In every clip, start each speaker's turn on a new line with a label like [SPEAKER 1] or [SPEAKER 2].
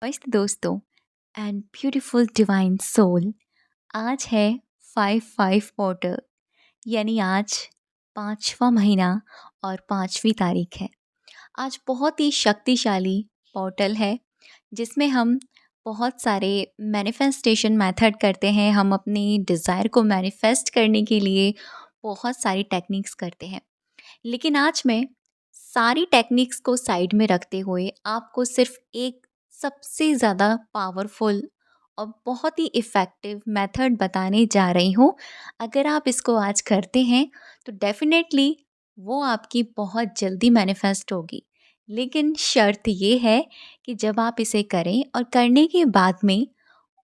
[SPEAKER 1] मस्त दोस्तों and beautiful divine soul. आज है 5/5 पोर्टल, यानी आज 5वां महीना और 5वीं तारीख है। आज बहुत ही शक्तिशाली पोर्टल है जिसमें हम बहुत सारे मैनिफेस्टेशन मेथड करते हैं। हम अपनी डिज़ायर को मैनिफेस्ट करने के लिए बहुत सारी टेक्निक्स करते हैं, लेकिन आज मैं सारी टेक्निक्स को साइड में रखते हुए आपको सिर्फ एक सबसे ज़्यादा पावरफुल और बहुत ही इफ़ेक्टिव मेथड बताने जा रही हूँ। अगर आप इसको आज करते हैं तो डेफ़िनेटली वो आपकी बहुत जल्दी मैनिफेस्ट होगी। लेकिन शर्त ये है कि जब आप इसे करें और करने के बाद में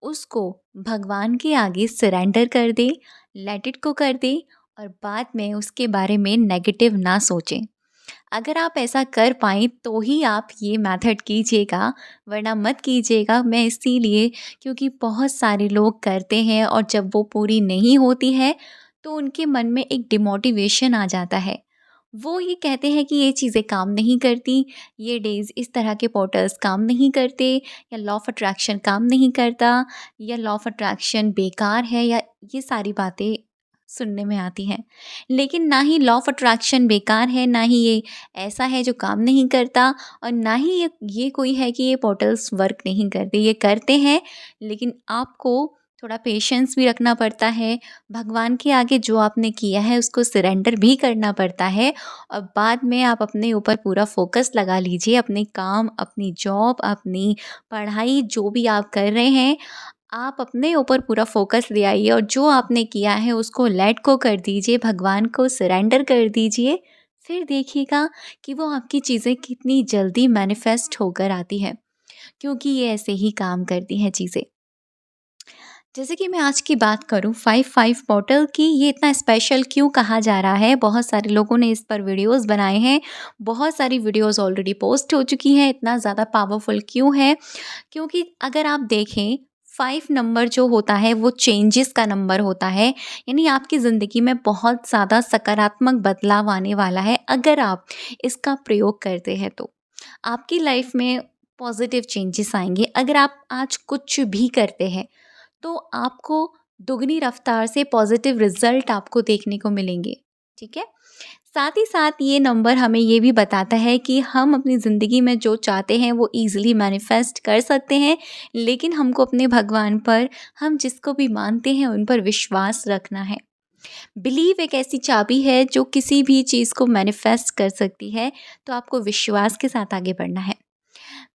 [SPEAKER 1] उसको भगवान के आगे सरेंडर कर दें, लेट इट को कर दें और बाद में उसके बारे में नेगेटिव ना सोचें। अगर आप ऐसा कर पाएँ तो ही आप ये मेथड कीजिएगा, वरना मत कीजिएगा। मैं इसीलिए क्योंकि बहुत सारे लोग करते हैं और जब वो पूरी नहीं होती है तो उनके मन में एक डिमोटिवेशन आ जाता है। वो ये कहते हैं कि ये चीज़ें काम नहीं करती, ये डेज़ इस तरह के पोर्टल्स काम नहीं करते, या लॉ ऑफ अट्रैक्शन काम नहीं करता, या लॉ ऑफ अट्रैक्शन बेकार है, या ये सारी बातें सुनने में आती हैं। लेकिन ना ही लॉ ऑफ अट्रैक्शन बेकार है, ना ही ये ऐसा है जो काम नहीं करता, और ना ही ये कोई है कि ये पोर्टल्स वर्क नहीं करते। ये करते हैं, लेकिन आपको थोड़ा पेशेंस भी रखना पड़ता है। भगवान के आगे जो आपने किया है उसको सरेंडर भी करना पड़ता है, और बाद में आप अपने ऊपर पूरा फोकस लगा लीजिए। अपने काम, अपनी जॉब, अपनी पढ़ाई, जो भी आप कर रहे हैं, आप अपने ऊपर पूरा फोकस ले आइए और जो आपने किया है उसको लेट गो कर दीजिए, भगवान को सरेंडर कर दीजिए। फिर देखिएगा कि वो आपकी चीज़ें कितनी जल्दी मैनिफेस्ट होकर आती हैं, क्योंकि ये ऐसे ही काम करती हैं चीज़ें। जैसे कि मैं आज की बात करूँ 5/5 पोर्टल की, ये इतना स्पेशल क्यों कहा जा रहा है? बहुत सारे लोगों ने इस पर वीडियोज़ बनाए हैं, बहुत सारी वीडियोज़ ऑलरेडी पोस्ट हो चुकी हैं। इतना ज़्यादा पावरफुल क्यों है? क्योंकि अगर आप देखें, 5 नंबर जो होता है वो चेंजेस का नंबर होता है, यानी आपकी ज़िंदगी में बहुत ज़्यादा सकारात्मक बदलाव आने वाला है अगर आप इसका प्रयोग करते हैं तो। आपकी लाइफ में पॉजिटिव चेंजेस आएँगे। अगर आप आज कुछ भी करते हैं तो आपको दुगनी रफ्तार से पॉजिटिव रिजल्ट आपको देखने को मिलेंगे, ठीक है? साथ ही साथ ये नंबर हमें ये भी बताता है कि हम अपनी ज़िंदगी में जो चाहते हैं वो ईज़िली मैनिफेस्ट कर सकते हैं, लेकिन हमको अपने भगवान पर, हम जिसको भी मानते हैं उन पर विश्वास रखना है। बिलीव एक ऐसी चाबी है जो किसी भी चीज़ को मैनिफेस्ट कर सकती है, तो आपको विश्वास के साथ आगे बढ़ना है।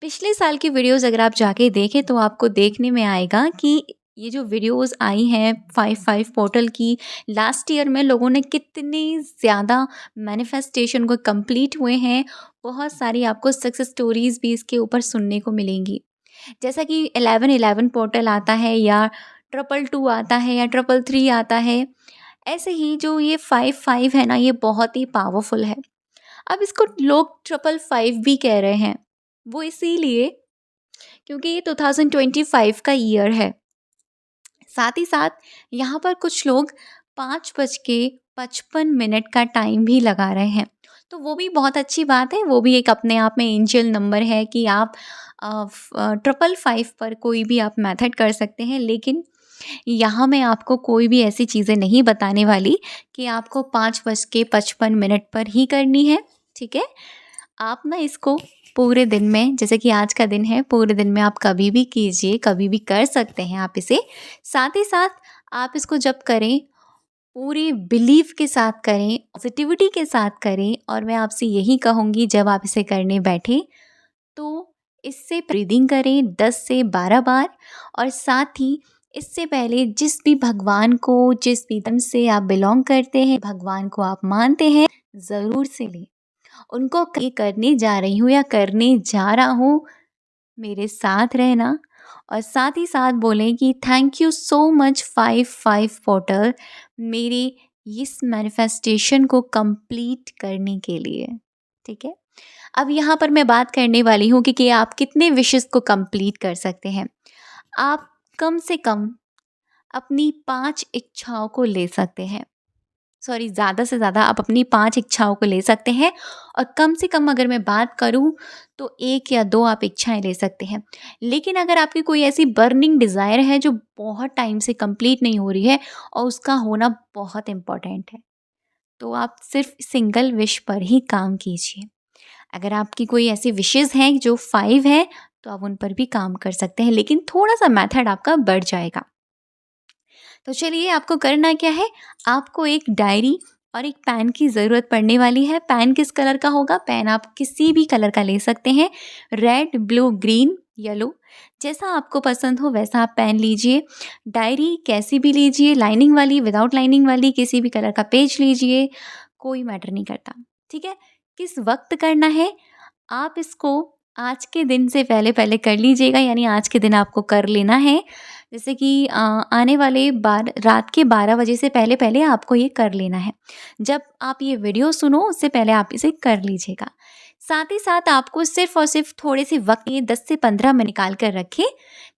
[SPEAKER 1] पिछले साल की वीडियोज़ अगर आप जाके देखें तो आपको देखने में आएगा कि ये जो वीडियोज़ आई हैं 5/5 पोर्टल की, लास्ट ईयर में लोगों ने कितनी ज़्यादा मैनिफेस्टेशन को कंप्लीट हुए हैं। बहुत सारी आपको सक्सेस स्टोरीज़ भी इसके ऊपर सुनने को मिलेंगी। जैसा कि 11/11 पोर्टल आता है, या 222 आता है, या 333 आता है। ऐसे ही जो ये 5/5 है ना, ये बहुत ही पावरफुल है। अब इसको लोग 555 भी कह रहे हैं, वो इसीलिए क्योंकि ये 2025 का ईयर है। साथ ही साथ यहाँ पर कुछ लोग 5:55 का टाइम भी लगा रहे हैं, तो वो भी बहुत अच्छी बात है। वो भी एक अपने आप में एंजल नंबर है कि आप 555 पर कोई भी आप मेथड कर सकते हैं। लेकिन यहाँ मैं आपको कोई भी ऐसी चीज़ें नहीं बताने वाली कि आपको 5:55 पर ही करनी है, ठीक है? आप ना इसको पूरे दिन में, जैसे कि आज का दिन है, पूरे दिन में आप कभी भी कीजिए, कभी भी कर सकते हैं आप इसे। साथ ही साथ आप इसको जब करें, पूरी बिलीव के साथ करें, पॉजिटिविटी के साथ करें, और मैं आपसे यही कहूँगी जब आप इसे करने बैठें तो इससे ब्रीदिंग करें 10 से 12 बार। और साथ ही इससे पहले जिस भी भगवान को, जिस भी धर्म से आप बिलॉन्ग करते हैं, भगवान को आप मानते हैं, ज़रूर से लें उनको, ये करने जा रही हूँ या करने जा रहा हूँ, मेरे साथ रहना। और साथ ही साथ बोलें कि thank you so much 5/5 portal, मेरी इस मैनिफेस्टेशन को कंप्लीट करने के लिए, ठीक है? अब यहाँ पर मैं बात करने वाली हूँ कि आप कितने विशेस को कंप्लीट कर सकते हैं। आप कम से कम अपनी 5 इच्छाओं को ले सकते हैं। सॉरी, ज़्यादा से ज़्यादा आप अपनी 5 इच्छाओं को ले सकते हैं और कम से कम अगर मैं बात करूँ तो 1 या 2 आप इच्छाएँ ले सकते हैं। लेकिन अगर आपकी कोई ऐसी बर्निंग डिज़ायर है जो बहुत टाइम से कंप्लीट नहीं हो रही है और उसका होना बहुत इम्पोर्टेंट है, तो आप सिर्फ़ सिंगल विश पर ही काम कीजिए। अगर आपकी कोई ऐसी विशेज़ हैं जो 5 हैं, तो आप उन पर भी काम कर सकते हैं, लेकिन थोड़ा-सा मेथड आपका बढ़ जाएगा। तो चलिए, आपको करना क्या है, आपको एक डायरी और एक पेन की ज़रूरत पड़ने वाली है। पेन किस कलर का होगा? पेन आप किसी भी कलर का ले सकते हैं, रेड, ब्लू, ग्रीन, येलो, जैसा आपको पसंद हो वैसा आप पेन लीजिए। डायरी कैसी भी लीजिए, लाइनिंग वाली, विदाउट लाइनिंग वाली, किसी भी कलर का पेज लीजिए, कोई मैटर नहीं करता, ठीक है? किस वक़्त करना है? आप इसको आज के दिन से पहले-पहले कर लीजिएगा, यानी आज के दिन आपको कर लेना है। जैसे कि आने वाले रात के 12 बजे से पहले-पहले आपको ये कर लेना है। जब आप ये वीडियो सुनो उससे पहले आप इसे कर लीजिएगा। साथ ही साथ आपको सिर्फ़ और सिर्फ़ थोड़े से वक़्त, ये 10 से 15 मिनट निकाल कर रखें,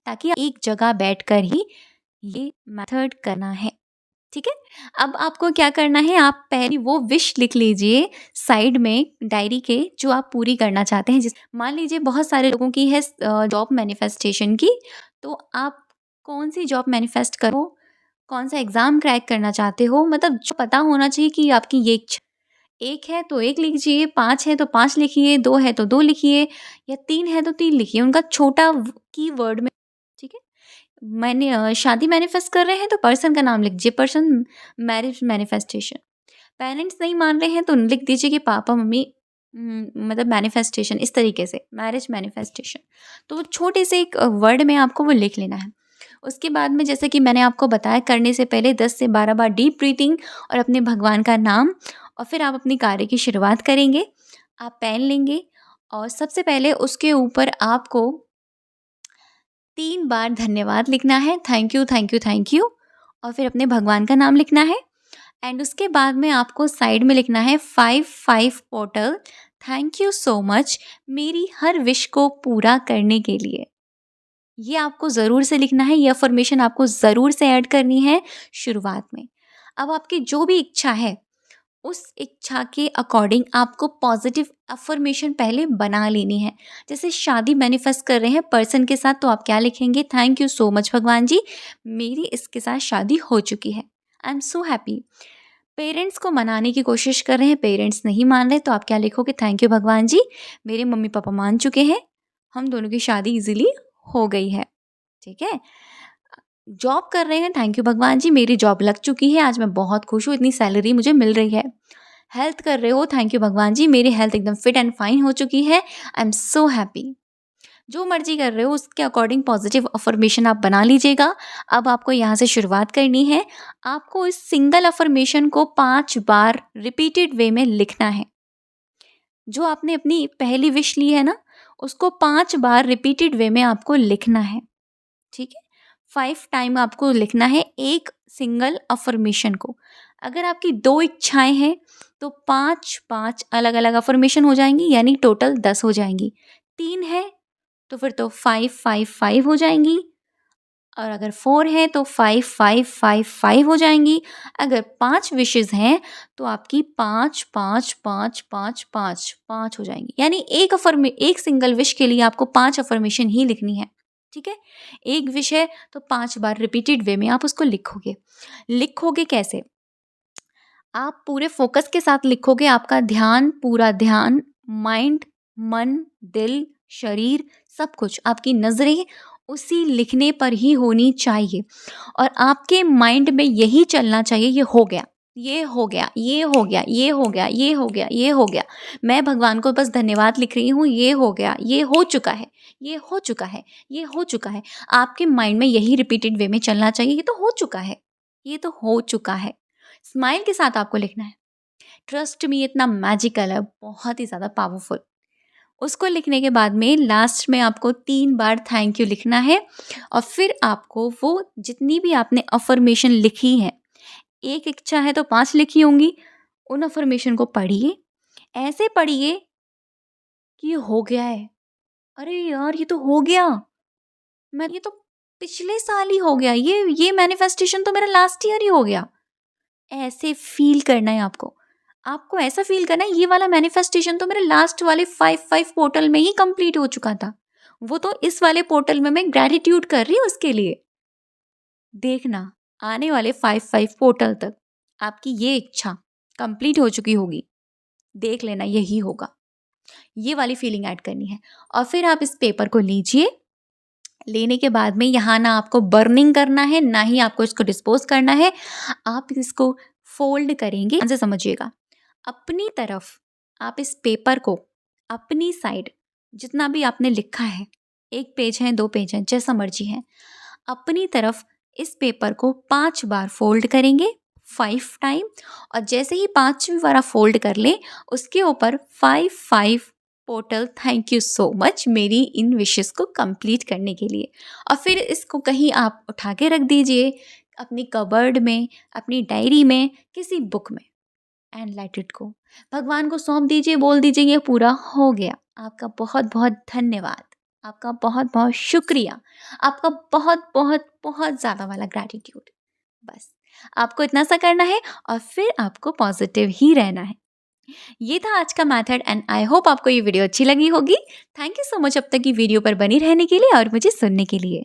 [SPEAKER 1] ताकि एक जगह बैठकर ही ये मेथड करना है। ठीक है? अब आपको क्या करना है, आप पहली वो विश लिख लीजिए साइड में डायरी के, जो आप पूरी करना चाहते हैं। जिस मान लीजिए बहुत सारे लोगों की है जॉब मैनिफेस्टेशन की, तो आप कौन-सी जॉब मैनिफेस्ट करो, कौन-सा एग्ज़ाम क्रैक करना चाहते हो, मतलब जो पता होना चाहिए कि आपकी ये 1 है तो 1 लिखिए, 5 है तो 5 लिखिए, 2 है तो 2 लिखिए, या 3 है तो 3 लिखिए, उनका छोटा कीवर्ड में, ठीक है? शादी मैनिफेस्ट कर रहे हैं तो पर्सन का नाम लिख दीजिए, पर्सन मैरिज मैनिफेस्टेशन। पेरेंट्स नहीं मान रहे हैं तो लिख दीजिए कि पापा मम्मी, मतलब मैनिफेस्टेशन, इस तरीके से मैरिज मैनिफेस्टेशन। तो वो छोटे से एक वर्ड में आपको वो लिख लेना है। उसके बाद में, जैसे कि मैंने आपको बताया, करने से पहले 10 से 12 बार डीप ब्रीथिंग और अपने भगवान का नाम, और फिर आप अपनी कार्य की शुरुआत करेंगे। आप पेन लेंगे और सबसे पहले उसके ऊपर आपको 3 बार धन्यवाद लिखना है, thank you, thank you, thank you, और फिर अपने भगवान का नाम लिखना है। एंड उसके बाद में आपको साइड में लिखना है 5 portal, thank you so much मेरी हर विश को पूरा करने के लिए। ये आपको ज़रूर से लिखना है, ये अफ़र्मेशन आपको ज़रूर से ऐड करनी है शुरुआत में। अब आपकी जो भी इच्छा है, उस इच्छा के अकॉर्डिंग आपको पॉजिटिव अफ़र्मेशन पहले बना लेनी है। जैसे शादी मैनिफेस्ट कर रहे हैं पर्सन के साथ, तो आप क्या लिखेंगे, थैंक यू सो मच भगवान जी, मेरी इसके साथ शादी हो चुकी है, I am so happy. Parents को मनाने की कोशिश कर रहे हैं, पेरेंट्स नहीं मान रहे, तो आप क्या लिखोगे, थैंक यू भगवान जी, मेरे मम्मी पापा मान चुके हैं, हम दोनों की शादी इजीली हो गई है। ठीक है? जॉब कर रहे हैं, थैंक यू भगवान जी, मेरी जॉब लग चुकी है, आज मैं बहुत खुश हूँ, इतनी सैलरी मुझे मिल रही है। हेल्थ कर रहे हो, थैंक यू भगवान जी, मेरी हेल्थ एकदम फिट एंड फाइन हो चुकी है, आई एम सो हैप्पी। जो मर्ज़ी कर रहे हो उसके अकॉर्डिंग पॉजिटिव अफ़र्मेशन आप बना लीजिएगा। अब आपको यहाँ से शुरुआत करनी है। आपको इस सिंगल अफ़र्मेशन को 5 बार रिपीटेड वे में लिखना है। जो आपने अपनी पहली विश ली है ना, उसको 5 बार रिपीटेड वे में आपको लिखना है, ठीक है? 5 टाइम आपको लिखना है एक सिंगल अफ़र्मेशन को। अगर आपकी 2 इच्छाएँ हैं, तो 5-5 अलग-अलग अफ़र्मेशन हो जाएँगी, यानी टोटल 10 हो जाएँगी। 3 है तो फिर तो 5-5-5 हो जाएँगी, और अगर 4 है तो 5-5-5-5 हो जाएँगी। अगर 5 विशेज़ हैं तो आपकी 5-5-5-5-5 हो जाएँगी। यानी एक सिंगल विश के लिए आपको 5 अफ़र्मेशन ही लिखनी है, ठीक है? एक विश है तो 5 बार रिपीटेड वे में आप उसको लिखोगे। लिखोगे कैसे? आप पूरे फ़ोकस के साथ लिखोगे, आपका ध्यान, पूरा ध्यान, माइंड, मन, दिल, शरीर, सब कुछ, आपकी नज़रें उसी लिखने पर ही होनी चाहिए, और आपके माइंड में यही चलना चाहिए, ये हो गया, ये हो गया, ये हो गया, ये हो गया, ये हो गया, ये हो गया। मैं भगवान को बस धन्यवाद लिख रही हूँ, ये हो गया, ये हो चुका है, ये हो चुका है, ये हो चुका है। आपके माइंड में यही रिपीटेड वे में चलना चाहिए, ये तो हो चुका है, ये तो हो चुका है। स्माइल के साथ आपको लिखना है। ट्रस्ट मी, इतना मैजिकल है, बहुत ही ज़्यादा पावरफुल। उसको लिखने के बाद में लास्ट में आपको 3 बार थैंक यू लिखना है, और फिर आपको वो जितनी भी आपने अफ़र्मेशन लिखी हैं, एक इच्छा है तो 5 लिखी होंगी, उन अफ़र्मेशन को पढ़िए। ऐसे पढ़िए कि ये हो गया है। अरे यार! ये तो हो गया। ये तो पिछले साल ही हो गया। ये मैनिफेस्टेशन तो मेरा लास्ट ईयर ही हो गया। ऐसे फील करना है आपको। आपको ऐसा फील करना है ये वाला मैनिफेस्टेशन तो मेरे लास्ट वाले 5 पोर्टल में ही कंप्लीट हो चुका था। वो तो इस वाले पोर्टल में मैं ग्रैटिट्यूड कर रही हूँ उसके लिए। देखना आने वाले 5 पोर्टल तक आपकी ये इच्छा कंप्लीट हो चुकी होगी। देख लेना यही होगा। ये वाली फीलिंग ऐड करनी है और फिर आप इस पेपर को लीजिए। लेने के बाद में यहाँ ना आपको बर्निंग करना है, ना ही आपको इसको डिस्पोज करना है। आप इसको फोल्ड करेंगे, ध्यान से समझिएगा। अपनी तरफ आप इस पेपर को अपनी साइड जितना भी आपने लिखा है, 1 पेज है, 2 पेज है, जैसा मर्जी है, अपनी तरफ इस पेपर को 5 बार फोल्ड करेंगे, 5 टाइम। और जैसे ही 5वीं बार आप फोल्ड कर लें, उसके ऊपर 5 portal thank you so much मेरी इन विशेस को कंप्लीट करने के लिए। और फिर इसको कहीं आप उठा के रख दीजिए, अपनी कबर्ड में, अपनी डायरी में, किसी बुक में, एंड लेट इट गो। भगवान को सौंप दीजिए, बोल दीजिए ये पूरा हो गया। आपका बहुत बहुत धन्यवाद, आपका बहुत बहुत शुक्रिया, आपका बहुत बहुत बहुत ज़्यादा वाला ग्रैटिट्यूड। बस आपको इतना सा करना है और फिर आपको पॉजिटिव ही रहना है। ये था आज का मेथड एंड आई होप आपको ये वीडियो अच्छी लगी होगी। थैंक यू सो मच अब तक की वीडियो पर बनी रहने के लिए और मुझे सुनने के लिए।